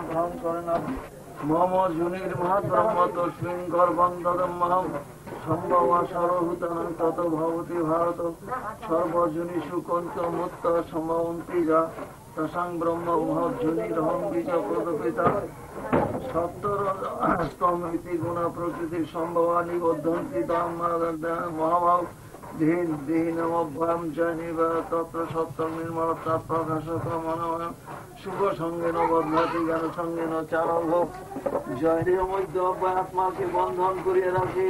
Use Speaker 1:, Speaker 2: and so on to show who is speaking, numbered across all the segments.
Speaker 1: গ্রহণ করে না। মম জুনির মহৎ ব্রহ্ম তস্মিন গর্ভন্দদম্মহম সম্ভব সর্বভূতানাং তত ভবতি ভারত সর্বজুনিষু কন্ত মুক্ত সম্ভবন্তি যা তসাং ব্রহ্ম মহৎ জুনিরহং বীজ প্রদপিতা সত্তরস্তম ইতি গুণ প্রকৃতি সম্ভবা নিবদ্ধন্তি মহাভাব ধীন দীনমভ্যাম জয়নিবা তত্র সত্যম নির্মল প্রকাশক মনোময় শুভ সঙ্গে নবদ্ধাতি জ্ঞান সঙ্গে ন চারভ জয়নির মধ্যে আত্মাকে বন্ধন করিয়া রাখে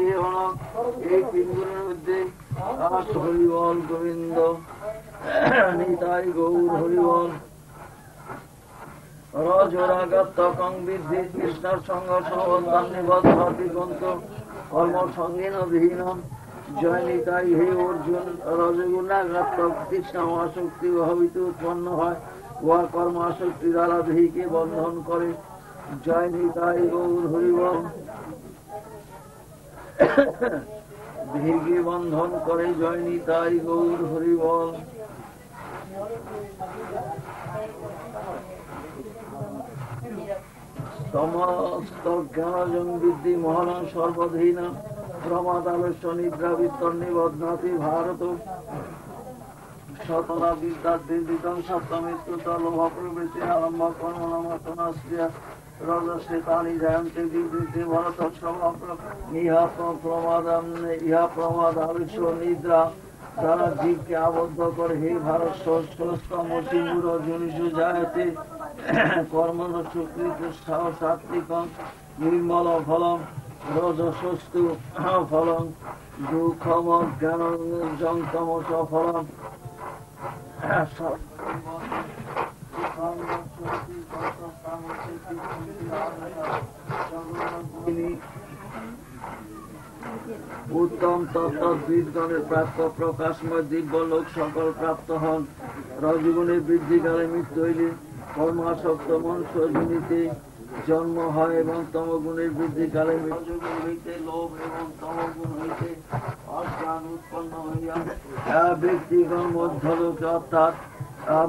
Speaker 1: এই পিঙ্গুরের মধ্যে হরিবল গোবিন্দ নিতাই গৌর হরিবল রজরাগতকং বিদ্ধি কৃষ্ণর সঙ্গ সবন্ধান নিবদ্ধতি গ্রন্থ কর্ম সঙ্গে ন বিহীন জয় নিতাই হে অর্জুন রজগুণাগতক তৃষ্ণা আসক্তি ভাবিতে উৎপন্ন হয় উহা কর্ম আসক্তি দ্বারা দেহীকে বন্ধন করে জয় নিতাই গৌর হরিবল দেহীকে বন্ধন করে জয় নিতাই গৌর হরিবল সমস্ত জ্ঞানজন বৃদ্ধি মহান সর্বধীন প্রমাদালস্য নিদ্রা বিত্তর নিবধ্নাতি ভারত শতলা বিদ্যাদিতং সপ্তমিত্র লোভ প্রবৃত্তি আরম্ভ কর্মনামাতনাশ্রিয়া রজশ্রেতানি জয়ন্তে বিবৃতি ভরত ইহা প্রমাদালস্য নিদ্রা যারা জীবকে আবদ্ধ করে হে ভারত ষষ্ঠম সিংহুর জনিষু জায়তে কর্মণ সুকৃত সাত্বিক নির্মল ফলম রজসস্তু ফলম দুঃখম জ্ঞানজং তমস ফলম উত্তম তত্ত্ববিদগণের প্রাপ্ত প্রকাশময় দিব্য লোক সকল প্রাপ্ত হন রজগুণের বৃদ্ধিকালে মৃত্যু হইলে কর্মাসক্ত মনুষ্য জনিতে জন্ম হয় এবং তমগুণের বৃদ্ধিকালে রজগুণ হইতে লোভ এবং তমগুণ হইতে অজ্ঞান উৎপন্ন হইয়া ব্যক্তিগণ মধ্যলোকে অর্থাৎ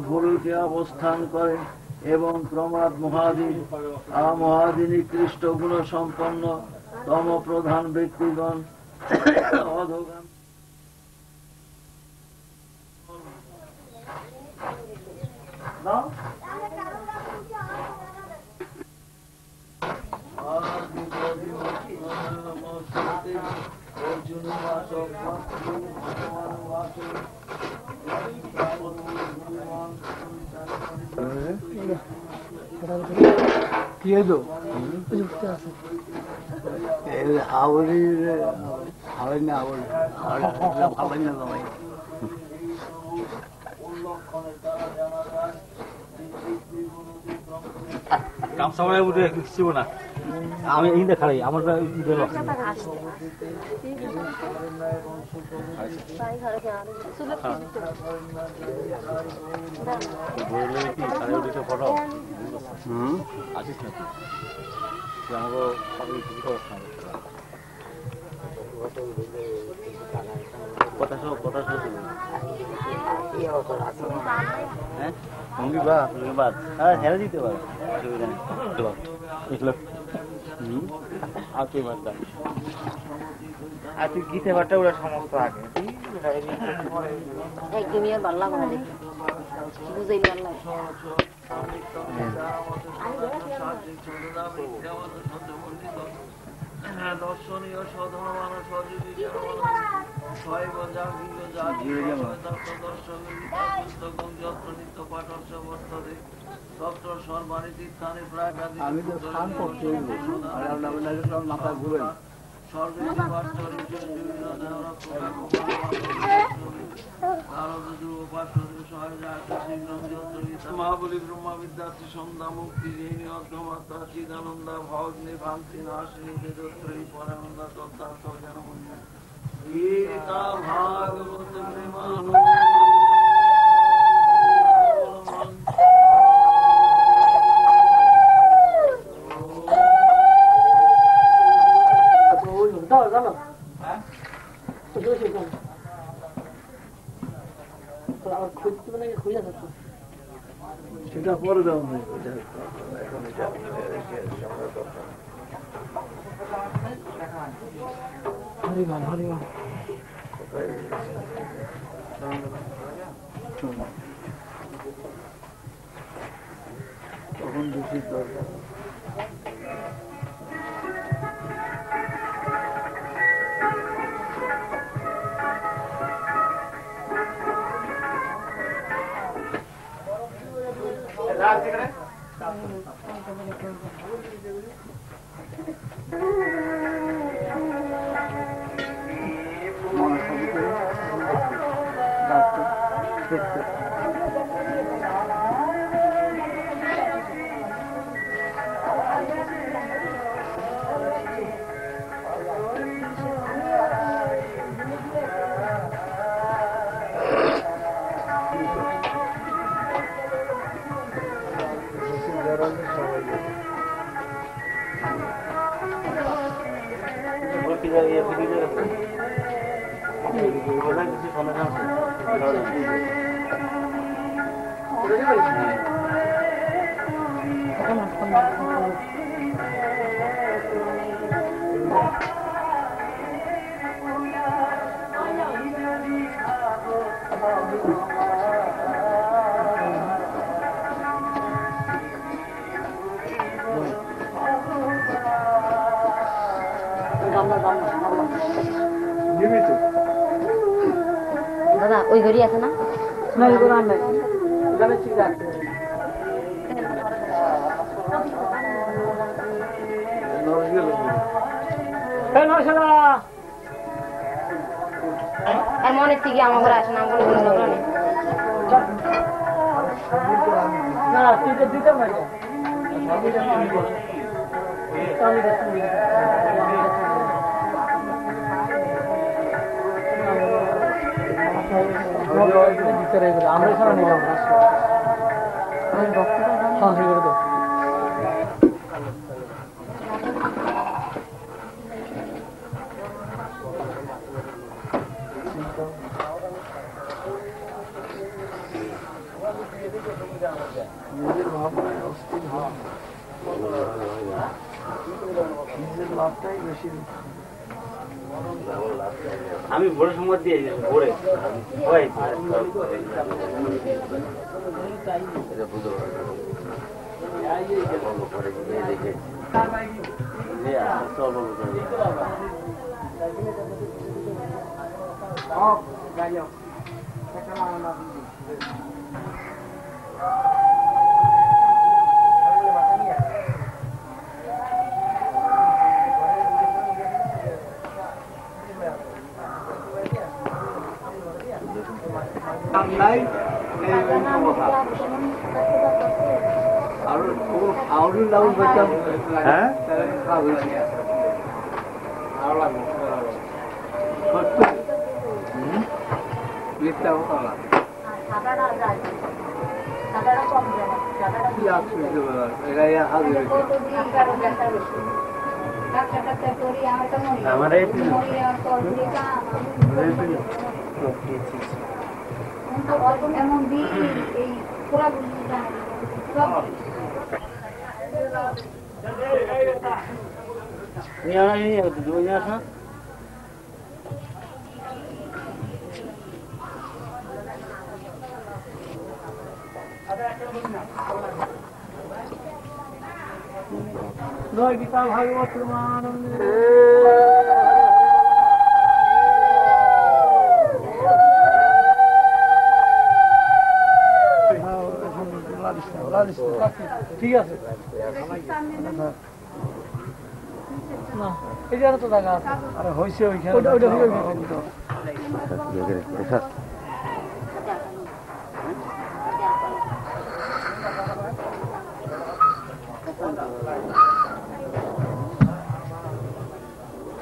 Speaker 1: ভুলুকে অবস্থান করেন এবং প্রমাদ মহাদিনী কৃষ্ট গুণ সম্পন্ন তম প্রধান ব্যক্তিগণ অধোগান
Speaker 2: কি হলো হাওড়ির হাওড়ি না হাওড়ি হাওড়ি না জামাই কাম সময় উঠে কিছু না আমি এই দেখাই আমার আসিস নাকি হেরে দিতে পারো অসুবিধা নেই আর তুই গীতে বারটা ওরা সমস্ত আগে
Speaker 3: একদমই আর ভালো লাগে না দেখি বুঝাই ভালো লাগে
Speaker 1: দর্শনীয় সধর্মান সজীবী নিত্য পাঠর্ষ বর্ততে ডক্টর সর্বাণী তীর্থানি প্রায় মাথা ঘুরেন মহাবলী ব্রহ্মা বিদ্যার্থী সন্ধ্যা মুক্তি অর্ধমাত্রা চিদানন্দা ভগ্নে ভান্তি নাশিনী তেজত্রয়ী পরানন্দা তত্ত্বার্থ জ্ঞানমন্দির গীতা ভাগবত প্রেমানন্দ সেটা পরে দেওয়া হরিমান হরিমান তখন বেশি দরকার
Speaker 3: দাদা ওই ঘড়ি আছে না? আর মনে থেকে আমার ঘরে আসে না
Speaker 1: আমরা এখানে নিলাম নিজের ভাবনায় অস্থির হয় নিজের লাভটাই বেশি
Speaker 2: আমি ভোরের সময় দিয়ে ভোরে গীতা ভাগবত ঠিক আছে না এটা তো জায়গা আছে আরে হইছে ওইখানে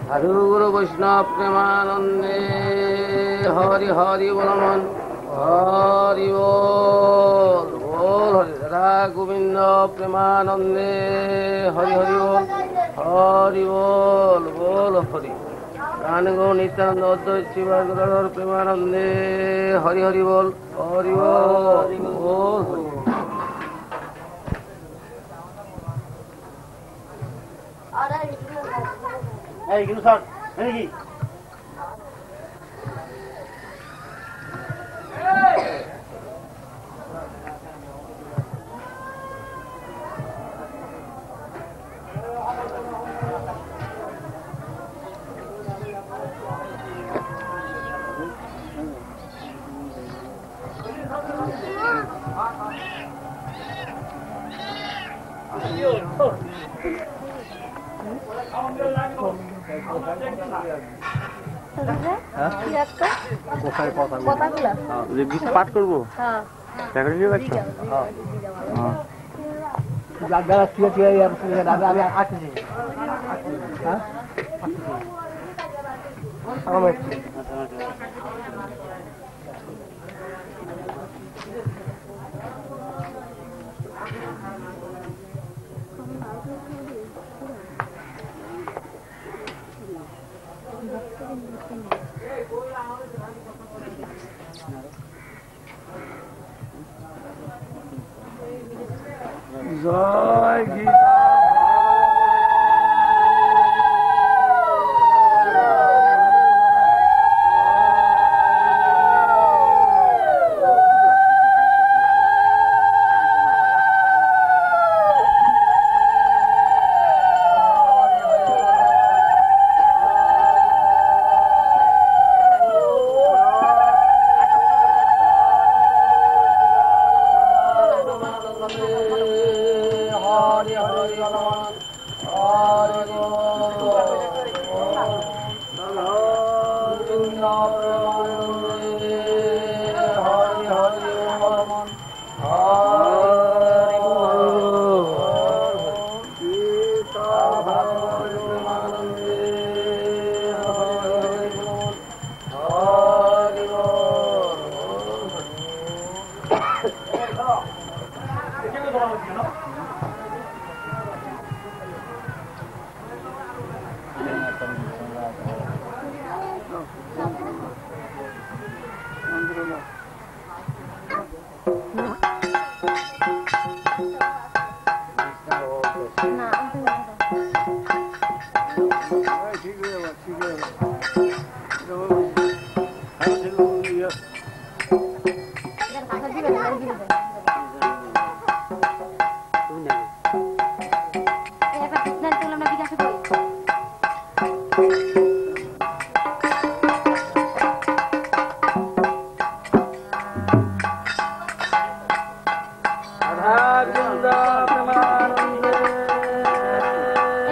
Speaker 4: সাধু গুরু বৈষ্ণব প্রেমানন্দে হরি হরি বলমন হরি বল বল হরি রাধা গোবিন্দ প্রেমানন্দে হরি হরি বল হরি বল বল হরি গান গো নিত্যানন্দ অদ্বৈত শিবাগর প্রেমানন্দে হরি হরি বল হরি বল বল হরি
Speaker 2: এই কিন্তু স্যার নাকি
Speaker 5: পাঠ করবো
Speaker 1: জয় গীতা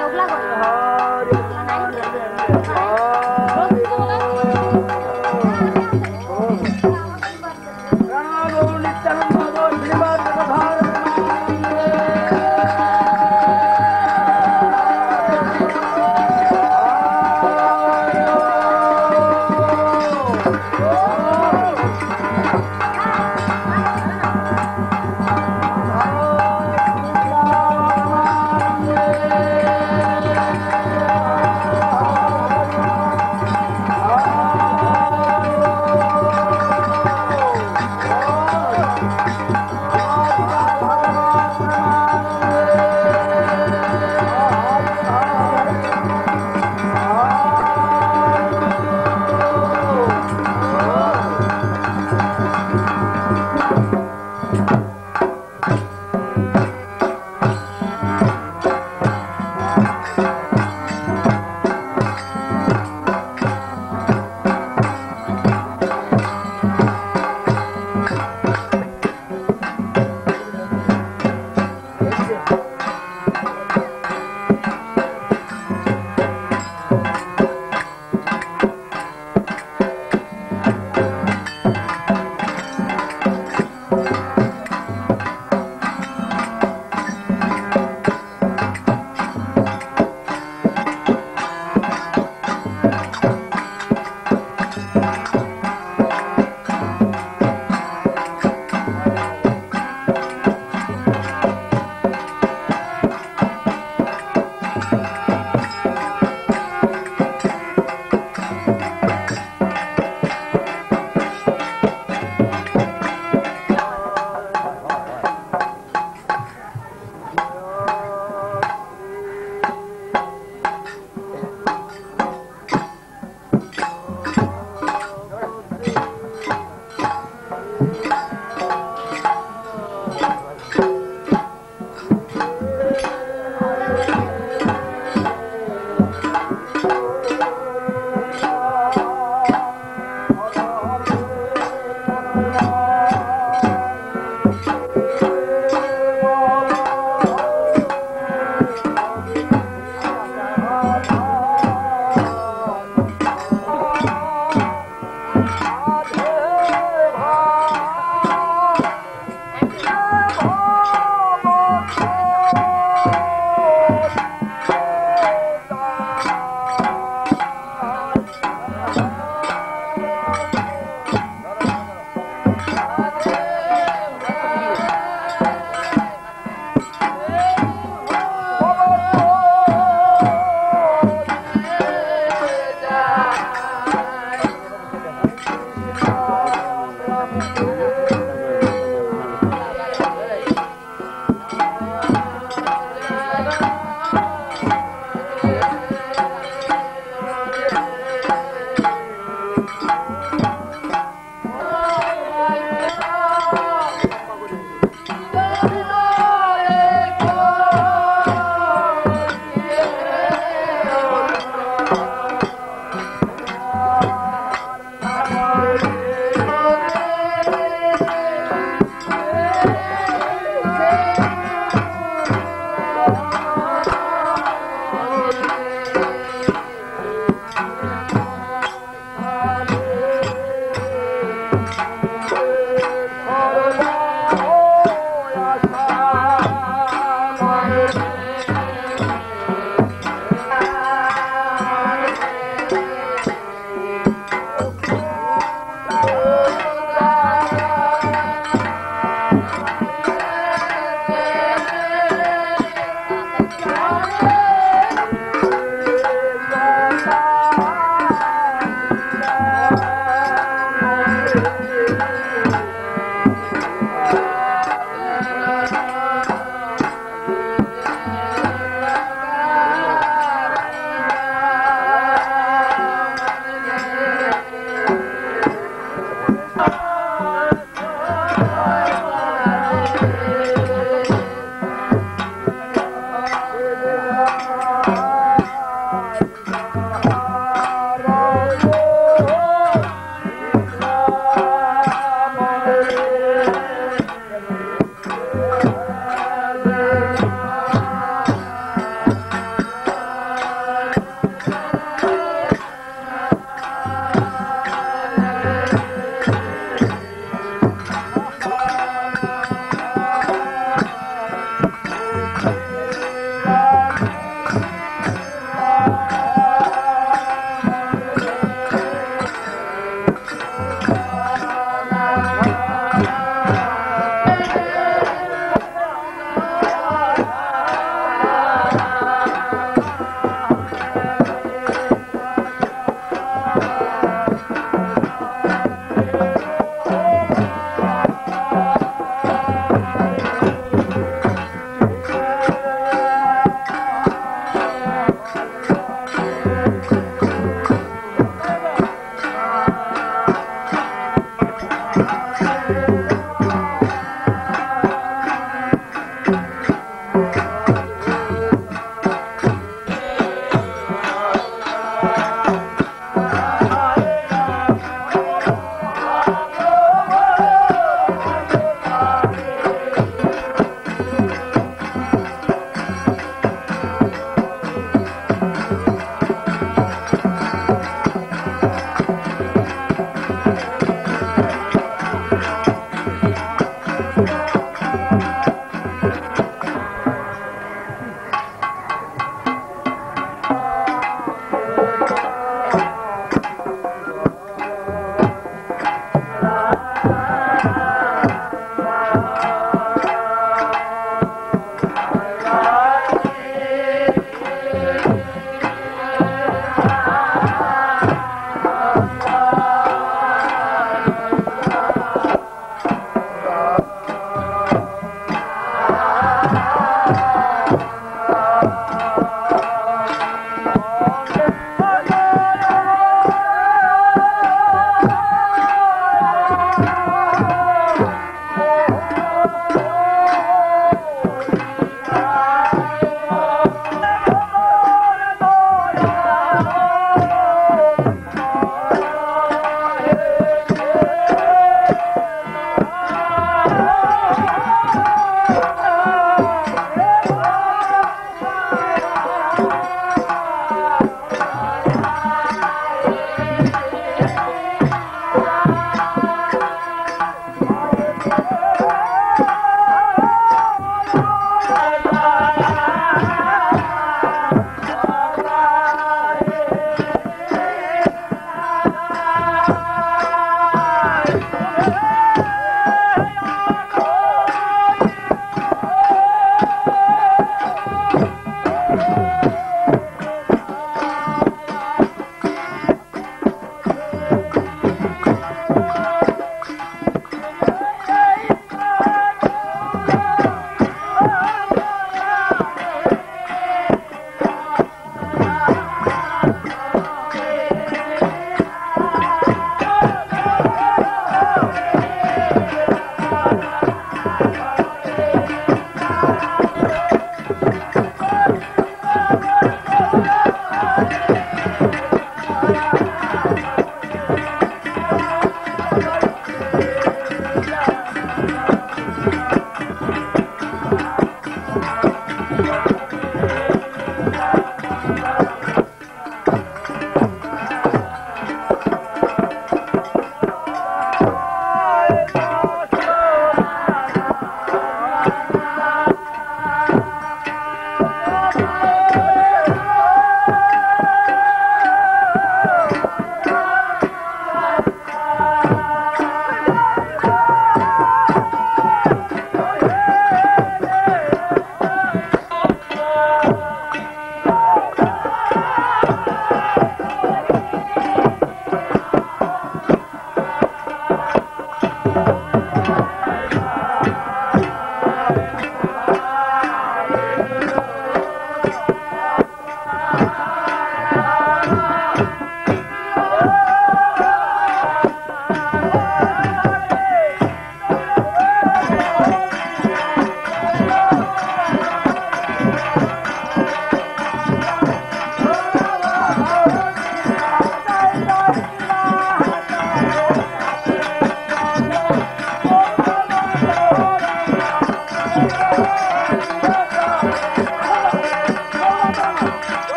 Speaker 3: ওগুলা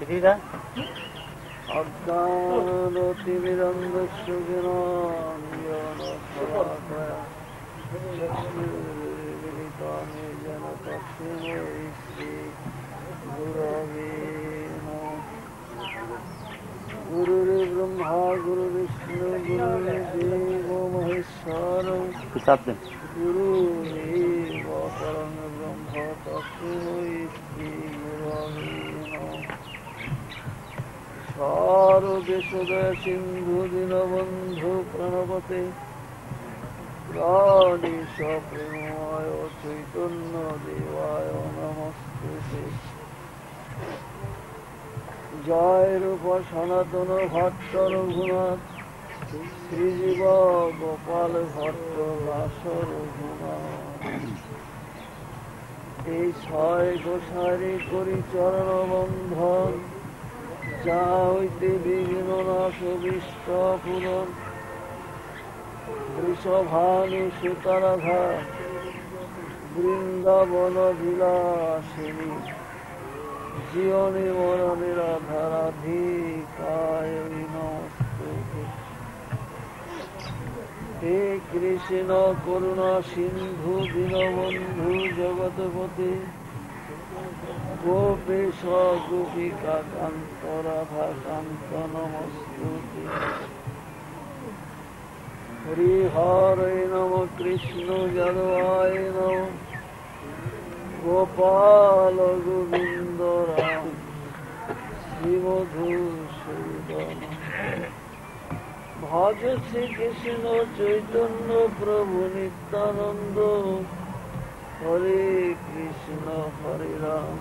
Speaker 2: চিঠিটা
Speaker 1: অজ্ঞানতিমিরন্ধস্য যেন তস্মৈ শ্রী গুরবে নমঃ। গুরুর্ব্রহ্মা গুরুর্বিষ্ণু গুরুর্দেবো মহেশ্বর গুরুরেব পরম ব্রহ্ম তস্মৈ শ্রী গুরবে নমঃ। সর্বেশ্বদয় সিন্ধু দীনবন্ধু প্রণপতে গণেশ প্রেময় চৈতন্য দেবায় নমস্তুতে। জয় রূপ সনাতন ভট্ট রঘুনাথ শ্রীজীব গোপাল ভট্ট দাস রঘুনাথ। এই ছয় গোসারি করি চরণ বন্ধন যা হইতে বিঘ্ন নাশ বিষ্ট পূরণ। বৃষভানু সুতারাধা বৃন্দাবন বিলাসিনী জীবনী মরণের আধারাধিকায় নমস্তুতে। হে কৃষ্ণ করুণা সিন্ধু দীনবন্ধু জগৎপতি গোপেশ গোপিকা কান্ত রাধা কান্ত নমস্তুতে। হরি হরে নম কৃষ্ণ যাদবায় নম গোপাল গোবিন্দ রাম শ্রীমধুসূদন। ভজ শ্রীকৃষ্ণ চৈতন্য প্রভু নিত্যানন্দ হরে কৃষ্ণ হরে রাম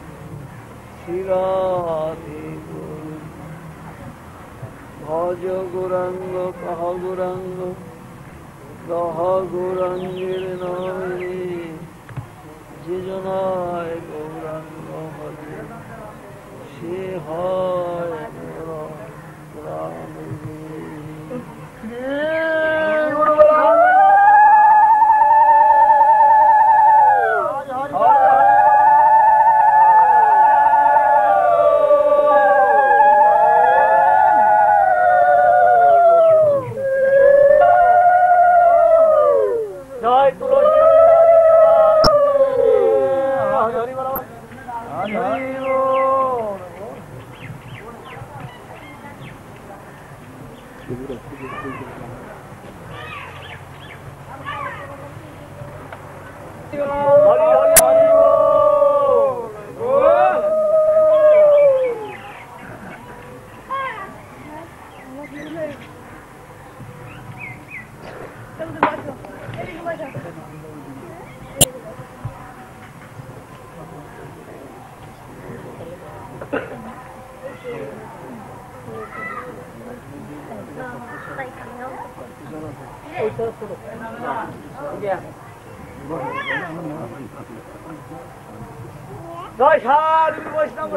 Speaker 1: শ্রী রাধে গোবিন্দ। ভজ গৌরাঙ্গ কহ গৌরাঙ্গ কহ গৌরাঙ্গের নামে যে জনায় গৌরাঙ্গ ভজে সে হয়
Speaker 2: জয় সাধু বৈষ্ণব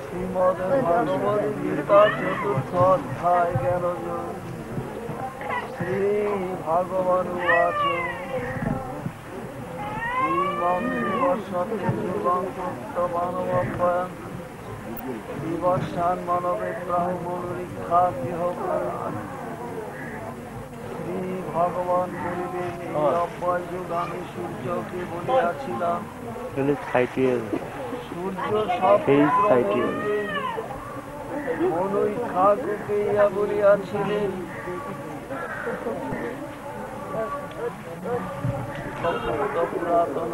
Speaker 1: শ্রীমদ ভগবদ গীতা চতুর্থ অধ্যায় জ্ঞানযোগ। শ্রী ভগবান উবাচ ইমং বিবর্ষতে যুগং কৃতবানবভয়ং বিবর্ষান মানবে প্রাহুমূলরিক্ষা গৃহ। শ্রী ভগবান বলিবেন এই অব্যয় যুগ আমি সূর্যকে বলিয়াছিলাম। সূর্য সব মনুইক্ষাকে ইয়া বলিয়াছিলেন। পুরাতন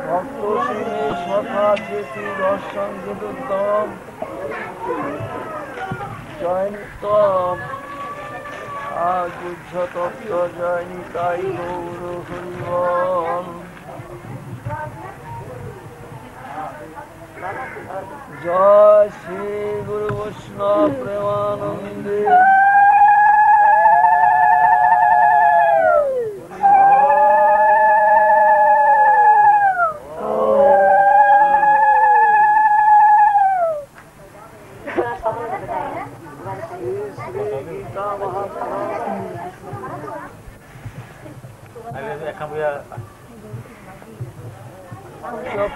Speaker 1: ভক্ত শুনে সখা চেতি দর্শন যদুত্তম জয়ন্তম আগুজ্জ তত্ত্ব জয় নিতাই গৌর হরিবল। জয় শ্রী গুরু বৈষ্ণব প্রেমানন্দে।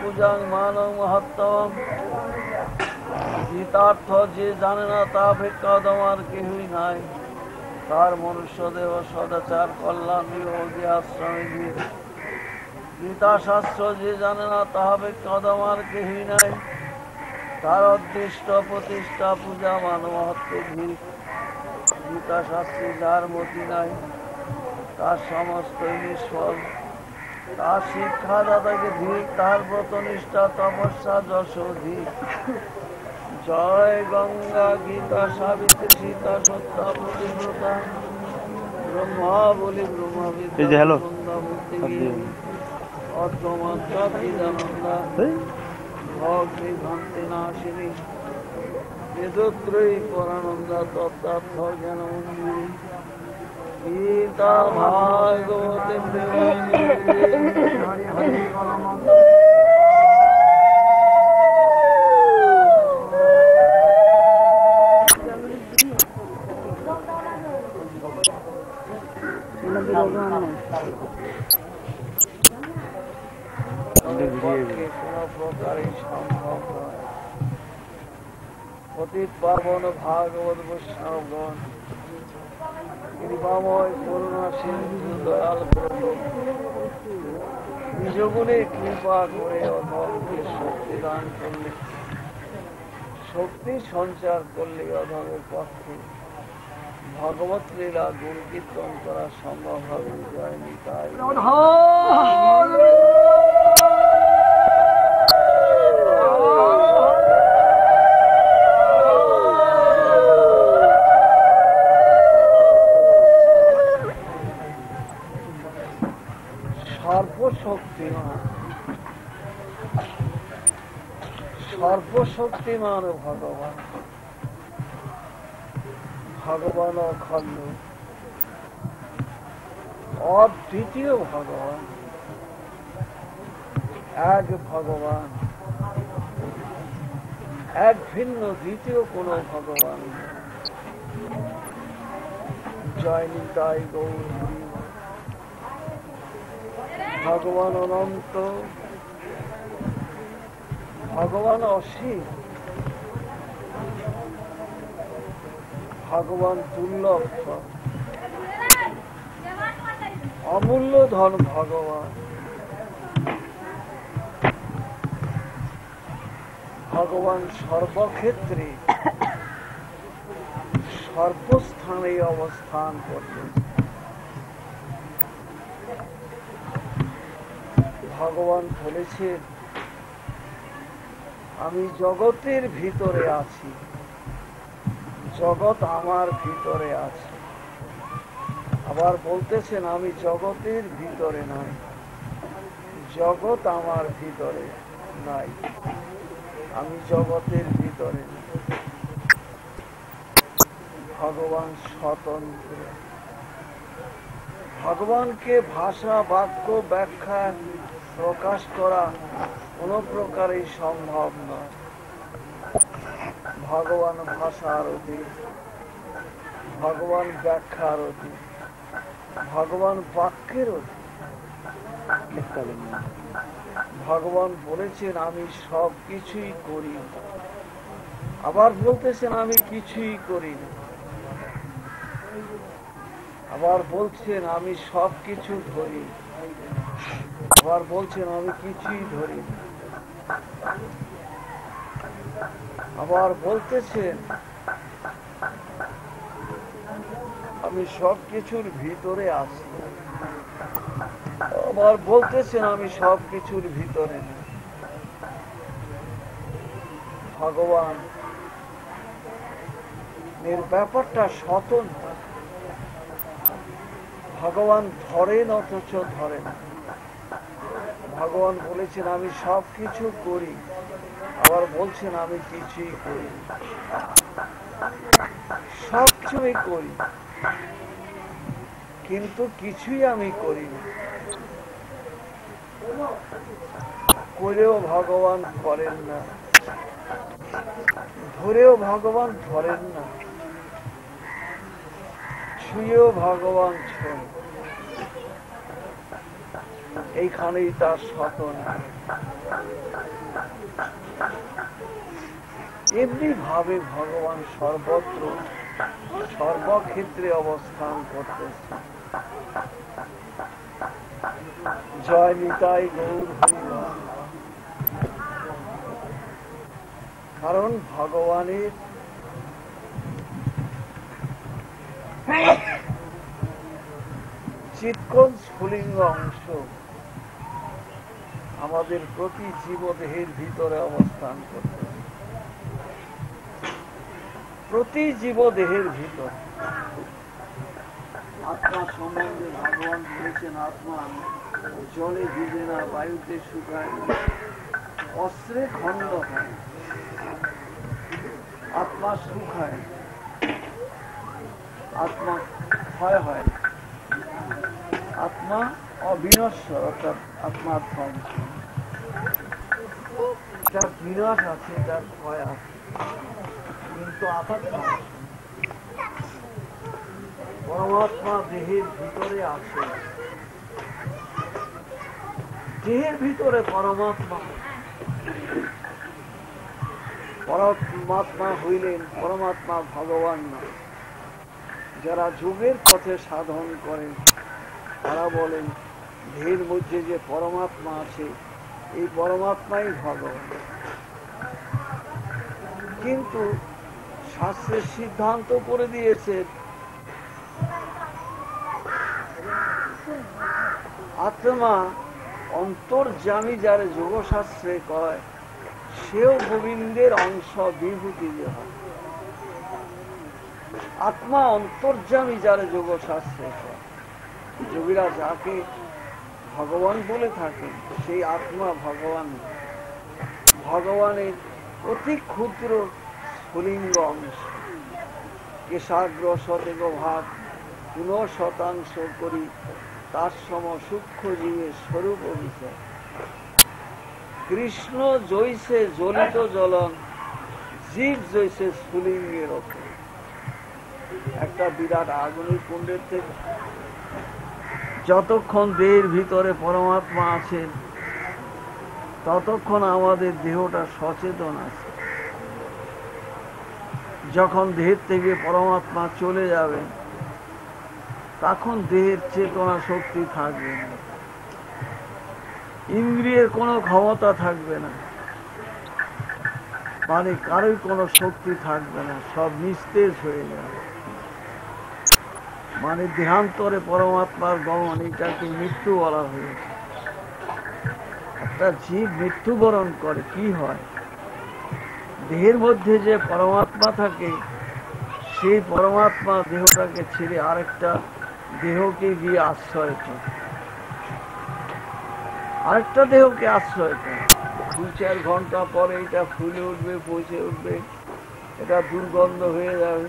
Speaker 1: পূজা মানব মহাত্তম গীতার্থ যে জানে না তা ভিক্ষাদম আর কেহই নাই। তার মনুষ্য দেহ সদাচার কল্যাণ আশ্রমে গীতা শাস্ত্র যে জানে না তাহা ভিক্ষাদম আর কেহই নাই। তার অদৃষ্ট প্রতিষ্ঠা পূজা মানব মহত্বে ভিড়। গীতা শাস্ত্রে যার মতি নাই তার সমস্ত নিষ্ফল। তার শিক্ষাদাতাকে ধিক, তার ব্রত নিষ্ঠা তপস্যা যশ অধিক। জয় গঙ্গা গীতা সাবিত্রী সীতা সত্যা প্রতিব্রতা ব্রহ্মা বলি ব্রহ্মবিদ্যা অর্ধমাত্রা বিদানন্দা ভক্তি ভক্তি নাশিনী বেদত্রয়ী পরানন্দা তত্ত্বার্থ জ্ঞান মন্দির গীতা ভাগবতে পতিত পাবন ভাগবত বৈষ্ণবগণ কৃপাময় করুণাশীল দয়াল প্রভু নিজ গুণে কৃপা করে অধমকে শক্তি দান করলে, শক্তি সঞ্চার করলে অধমের পক্ষে ভগবত লীলা গুণ কীর্তন করা সম্ভব হবে। জয় নিতাই। সর্বশক্তিমান সর্বশক্তিমান ভগবান, ভগবান অখণ্ড অদ্বিতীয় ভগবান, এক ভগবান, এক ভিন্ন দ্বিতীয় কোন ভগবান। জয় নিতাই গৌর। ভগবান অনন্ত, ভগবান অসীম, ভগবান দুর্লভ, অমূল্য ধন ভগবান। ভগবান সর্বক্ষেত্রে সর্বস্থানে অবস্থান করতেন। ভগবান বলেছেন আমি জগতের ভিতরে আছি, জগৎ আমার ভিতরে আছে। আবার বলতেছেন আমি জগতের ভিতরে নাই, জগৎ আমার ভিতরে নাই, আমি জগতের ভিতরে। ভগবান স্বতন্ত্র। ভগবানকে ভাষা বাক্য ব্যাখ্যা প্রকাশ করা কোন প্রকারই সম্ভব নয়। ভগবান ভাষার অধীন, ভগবান ব্যাখ্যার অধীন, ভগবান বাক্যের অধীন। ভগবান বলেছেন আমি সব কিছুই করি, আবার বলতেছেন আমি কিছুই করি না, আবার বলছেন আমি সব কিছু ধরি, আবার বলছেন আমি কিছুই ধরি না, আবার বলতেছেন আমি সব কিছুর ভিতরে আছি, আবার বলতেছেন আমি সব কিছুর ভিতরে না। ভগবান এর ব্যাপারটা স্বতন্ত্র। ভগবান ধরেন অথচ ধরেন। ভগবান বলেছেন আমি সব কিছু করি, আবার বলছেন আমি কিছুই করি, সবসময় করি, কিন্তু কিছুই আমি করি না। করেও ভগবান করেন না, ধরেও ভগবান ধরেন না, ছুঁয়েও ভগবান ছোঁয়। এইখানেই তার সতন। এমনি ভাবে ভগবান সর্বত্র সর্বক্ষেত্রে অবস্থান করতেছে। জয় নিতাই গৌর হরিবল। কারণ ভগবানের চিৎকন স্ফুলিঙ্গ অংশ আমাদের প্রতি জীবদেহের ভিতরে অবস্থান করতে, প্রতি জীবদেহের ভিতর। আত্মা সম্বন্ধে ভগবান বলেছেন, আত্মা জলে ভিজে না, বায়ুতে শুকায় না, অস্ত্রে খণ্ড হয়। আত্মা শুকায়, আত্মা ক্ষয় হয়, আত্মা অবিনশ্বর, অর্থাৎ আত্মার ধ্বংস। যার বিনাশ আছে, যার ক্ষয় আছে, কিন্তু আত্মা পরমাত্মা দেহের ভিতরে আছে। দেহের ভিতরে পরমাত্মা, পরমাত্মা হইলেন পরমাত্মা ভগবান না। যারা যোগের পথে সাধন করেন তারা বলেন দেহের মধ্যে যে পরমাত্মা আছে, এই পরমাত্মাই ভগবান। কিন্তু শাস্ত্রের সিদ্ধান্ত করে দিয়েছে আত্মা অন্তর্যামী, যারে যোগশাস্ত্রে কয়, সেও গোবিন্দের অংশ, বিভূতি যে হয়। আত্মা অন্তর্যামী যারে যোগশাস্ত্রে কয়, যোগীরা যাকে ভগবান বলে থাকেন, সেই আত্মা ভগবান। ভগবানের অতি ক্ষুদ্র স্ফুলিঙ্গ অংশ। কেশাগ্র শতেক ভাগ 50% করি, তার সম সূক্ষ্ম জীবের স্বরূপ অভিষেক। কৃষ্ণ জৈসে জ্বলিত জ্বলন, জীব জৈসে স্ফুলিঙ্গের ওপর। একটা বিরাট আগুনের কুণ্ডের থেকে যতক্ষণ দেহের ভিতরে পরমাত্মা আছেন, ততক্ষণ আমাদের দেহটা সচেতন আছে। যখন দেহের থেকে পরমাত্মা চলে যাবে, তখন দেহের চেতনা শক্তি থাকবে না, ইন্দ্রিয়ের কোনো ক্ষমতা থাকবে না, মানে কারোই কোনো শক্তি থাকবে না, সব নিস্তেজ হয়ে যাবে। মানে দেহান্তরে পরমাত্মার গমন, এটাকে মৃত্যু বলা হয়েছে। একটা জীব মৃত্যুবরণ করে, কি হয়? দেহের মধ্যে যে পরমাত্মা থাকে, সেই পরমাত্মা দেহটাকে ছেড়ে আরেকটা দেহকে গিয়ে আশ্রয় করে, আরেকটা দেহকে আশ্রয় করে। 2-4 ঘন্টা পরে এটা ফুলে উঠবে, পচে উঠবে, এটা দুর্গন্ধ হয়ে যাবে।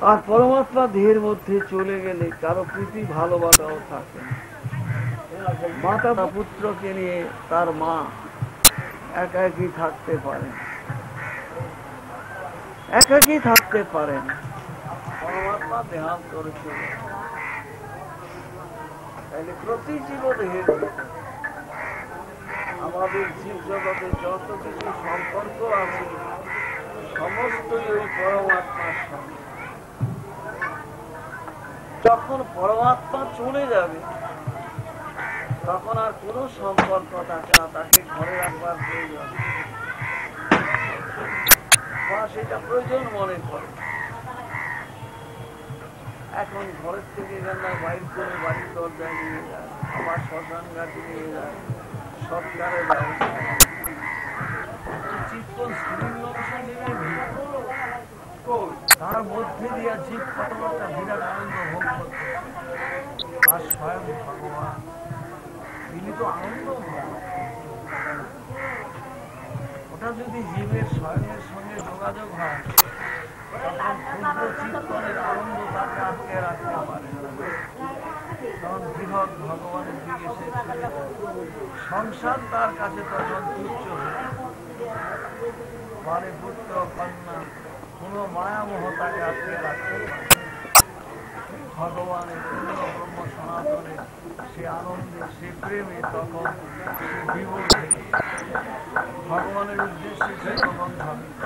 Speaker 1: আর পরমাত্মা দেহের মধ্যে চলে গেলে কারো প্রীতি ভালোবাসাও থাকে না। মাতা পুত্রকে নিয়ে তার মা একাকী থাকতে পারে, একাকী থাকতে পারেন। পরমাত্মা দেহান্তরে চলে, তাহলে প্রতি জীবদেহের আমাদের জীব জগতে যত কিছু সম্পর্ক আছে, সমস্তই ওই পরমাত্মার সঙ্গে। যখন পরমাত্মা চলে যাবে, তখন আর কোনো সম্পর্ক থাকে না, তাকে ঘরে রাখবার প্রয়োজন, বা সেটা প্রয়োজন মনে করে। এখন ঘরের থেকে গেলে বাইর করে বাড়ির দরজায় নিয়ে যায়, আবার শ্মশান ঘাটে নিয়ে যায়, সৎকারে ব্যবস্থা। তার মধ্যে দিয়ে জীব কত একটা বিরাট আনন্দ ভোগ করতে, আর স্বয়ং ভগবান তিনি তো আনন্দ ভোগ। যদি জীবের স্বয়ংের সঙ্গে যোগাযোগ হয় তখন ক্ষুদ্র চিন্তনের আনন্দ তাকে আটকে রাখতে পারে, তখন বৃহৎ ভগবানের দিকে সে ছুটে যায়। সংসার তার কাছে তখন তুচ্ছ হয়ে মানে পুত্র কন্যা কোন মায়ামোহ তাকে আটকে রাখতে পারে। ভগবানের পূর্ণ ব্রহ্ম সনাতনে সে আনন্দে সে প্রেমে তখন সে বিভোর থেকে ভগবানের উদ্দেশ্যে সে তখন ধাবিত।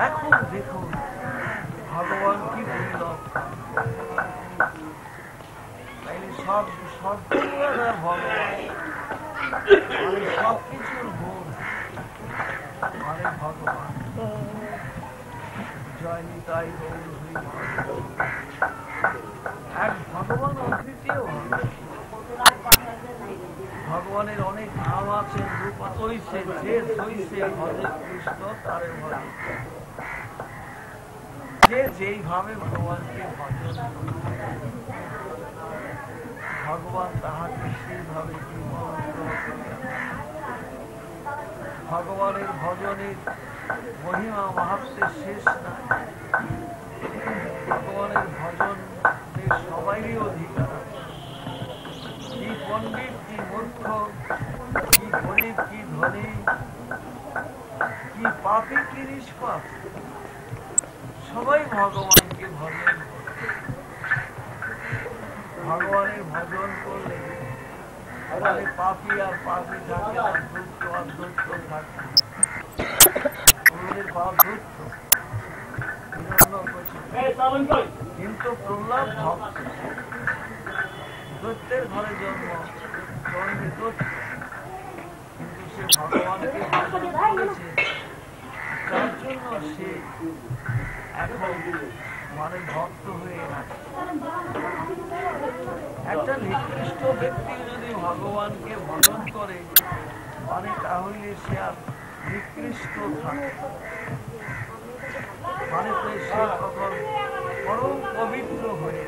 Speaker 1: এখন দেখুন ভগবান কি বলল, সব সব ভগবান মানে সব কিছুর গুণ মানে ভগবান। জয় নিতাই গৌর হরি। এক ভগবান অদ্বিতীয়, ভগবানের অনেক নাম আছে, রূপ তৈছে, যে তৈছে ভজে কৃষ্ণ তারে ভজে। যে যেইভাবে ভগবানকে ভজন ভগবান তাহাকে সেইভাবে ভগবানের ভজনের মহিমা মাহাত্ম্যের শেষ নাই। ভগবানের ভজন সবাইরই অধিকার। কি পণ্ডিত, কি মূর্খ, কি গরিব, কি ধনী, কি পাপী, কি নিষ্পাপ, সবাই ভগবানকে ভজন। ভগবানের ভজন করলে তাহলে পাপী আর পাপী থাকে না, দুঃখ আর দুঃখ থাকে। পাপ দুঃখ কিন্তু প্রহ্লাদ ভক্ত, দৈত্যের ঘরে জন্ম, কিন্তু সে ভগবানকে ভজন করেছে, যার জন্য সে এখন মানে ভক্ত হয়ে আছে। একটা নিকৃষ্ট ব্যক্তি যদি ভগবানকে ভজন করে মানে তাহলে সে আর নিকৃষ্ট থাকে, মানে সে তখন পরম পবিত্র হয়ে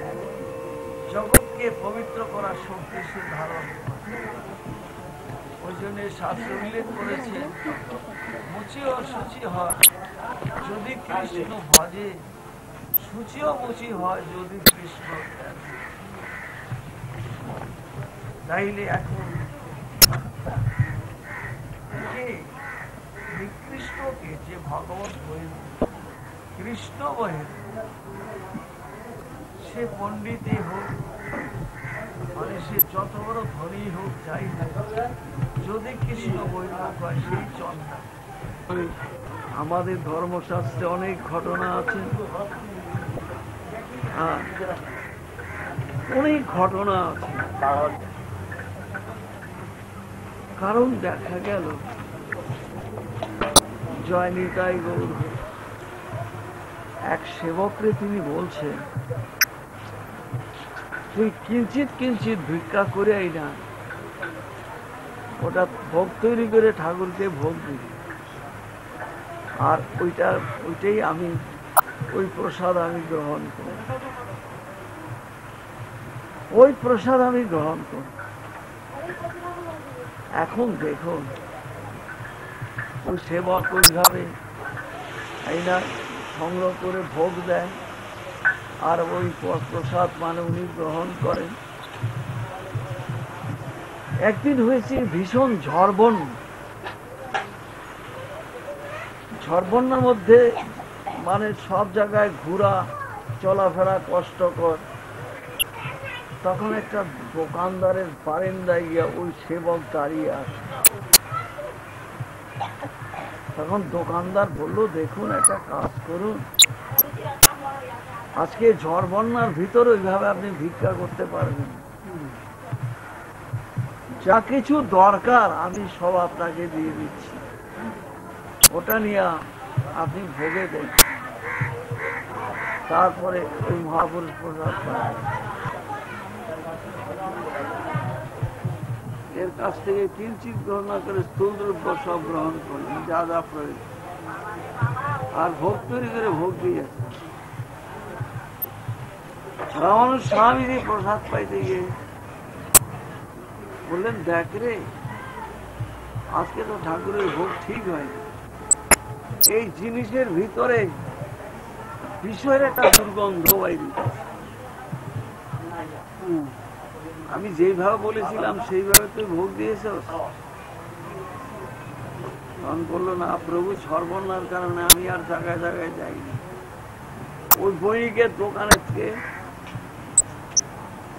Speaker 1: জগৎকে পবিত্র করার শক্তি সে ধারণ করে। ওই জন্য শাস্ত্র উল্লেখ করেছে, মুচি ও শুচি হয় যদি কৃষ্ণ ভজে, শুচি ও মুচি হয় যদি কৃষ্ণ। তাইলে এখন নিকৃষ্টকে যে ভগবত বহির কৃষ্ণ বহির, সে পণ্ডিতই হোক মানে সে যত বড় ধনী হোক যাই হোক, যদি কৃষ্ণ বৈরাগ হয় সেই চন্দ্র। আমাদের ধর্মশাস্ত্রে অনেক ঘটনা আছে, অনেক ঘটনা আছে। কারণ দেখা গেল জয় নিতাই গৌর এক সেবকরে তিনি বলছেন, তুই কিঞ্চিত কিঞ্চিত ভিক্ষা করে আই না, ওটা ভোগ তৈরি করে ঠাকুরকে ভোগ দিবি, আর ওইটাই আমি ওই প্রসাদ আমি গ্রহণ করি, ওই প্রসাদ আমি গ্রহণ করি। এখন দেখুন ওই সেবক ওইভাবে এই না সংগ্রহ করে ভোগ দেয়, আর ওই প্রসাদ মানে উনি গ্রহণ করেন। একদিন হয়েছে ভীষণ ঝড় বন্যা, ঝড় বন্যার মধ্যে মানে সব জায়গায় ঘোরা চলাফেরা কষ্টকর। তখন একটা দোকানদারের বারান্দায় গিয়া ওই সেবক দাঁড়িয়ে আছে। তখন দোকানদার বলল, দেখুন একটা কাজ করুন, আজকে ঝড় বন্যার ভিতরে ওইভাবে আপনি ভিক্ষা করতে পারবেন, যা কিছু দরকার আমি সব আপনাকে দিয়ে দিচ্ছি, ওটা নিয়ে আপনি ভোগে দেন, তারপরে ওই মহাপুরুষ প্রসাদ পাবেন। এর কাছ থেকে কিঞ্চিত গ্রহণ করে স্থূল দ্রব্য সব গ্রহণ করলেন, যা যা প্রয়োজন, আর ভোগ তৈরি করে ভোগ দিয়েছে। রামানুজ স্বামীজি প্রসাদ পাইতে গিয়ে বললেন, দেখ রে আজকে তো ঠাকুরের ভোগ ঠিক হয়নি। এই জিনিসের ভিতরে বিষয়ের একটা দুর্গন্ধ বাইরে। আমি যেভাবে বলেছিলাম সেইভাবে তুই ভোগ দিয়েছ। তখন বললো, না প্রভু, সর্বনার কারণে আমি আর জায়গায় জায়গায় যাইনি। ওই বণিকের দোকানের থেকে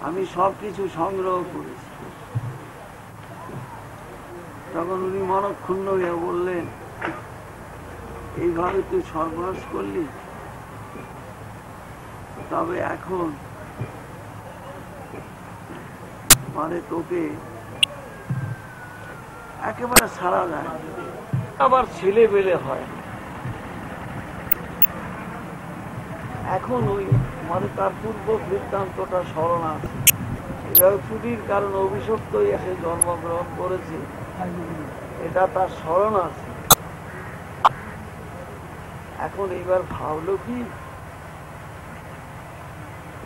Speaker 1: আমি সবকিছু সংগ্রহ করেছি। তখন উনি মনক্ষুণ্ণ হয়ে বললেন, এইভাবে তুই সর্বনাশ করলি, তবে এখন মানে তোকে একেবারে ছাড়া যায়, আবার ছেলে পেলে হয়। এখন ওই মানে তার পূর্ব বৃত্তান্তটা স্মরণ আছে। ছুটির কারণে অভিশপ্ত এসে জন্মগ্রহণ করেছে, এটা তার স্মরণ আছে। এখন এইবার ভাবলো কি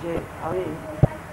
Speaker 1: যে আমি